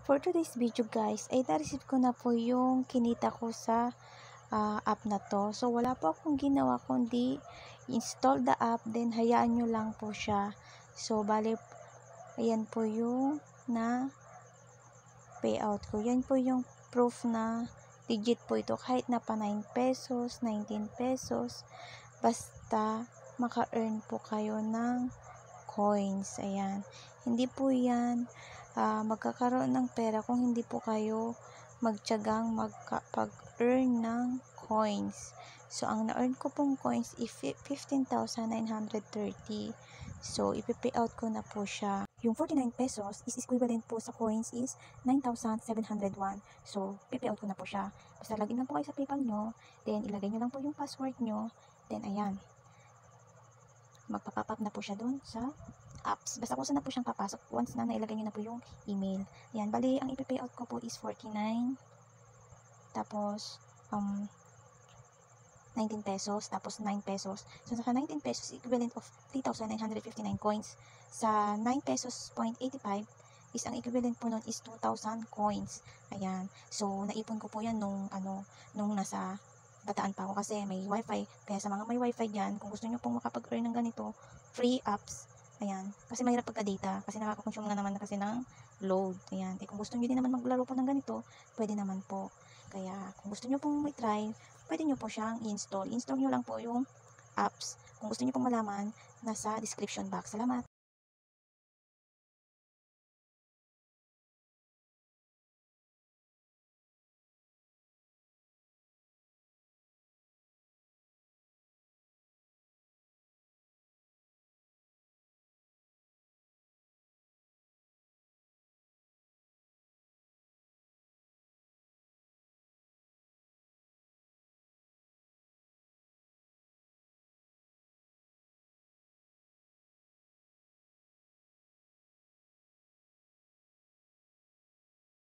For today's video guys, ay na-receive ko na po yung kinita ko sa app na to. So wala po akong ginawa kundi install the app, then hayaan nyo lang po siya. So bali, ayan po yung na payout ko. Yan po yung proof na legit po ito. Kahit na pa 9 pesos, 19 pesos, basta maka-earn po kayo ng coins. Ayan. Hindi po yan magkakaroon ng pera kung hindi po kayo magtiyagang magkapag-earn ng coins. So, ang na-earn ko pong coins is 15,930. So, ipi-payout ko na po siya. Yung 49 pesos is equivalent po sa coins is 9,701. So, ipi-payout ko na po siya. Basta login lang po kayo sa PayPal nyo. Then, ilagay nyo lang po yung password nyo. Then, ayan. Magpa-pop up na po siya doon sa apps. Basta kung saan na po siyang papasok once na nailagay nyo na po yung email. Ayan, bali, ang ipi-payout ko po is 49. Tapos, 19 pesos. Tapos, 9 pesos. So, sa 19 pesos, equivalent of 3,959 coins. Sa 9 pesos, 0.85 is ang equivalent po nun is 2,000 coins. Ayan. So, naipon ko po yan nung nasa Bataan pa ako kasi may wifi. Kaya sa mga may wifi dyan, kung gusto nyo pong makapag-earn ng ganito, free apps, ayan. Kasi mahirap pagka-data, kasi nakaka-consume na naman kasi ng load. Ayan. Eh, kung gusto nyo din naman maglaro po ng ganito, pwede naman po. Kaya, kung gusto nyo pong try, pwede nyo po siyang install. Install nyo lang po yung apps. Kung gusto nyo pong malaman, nasa description box. Salamat!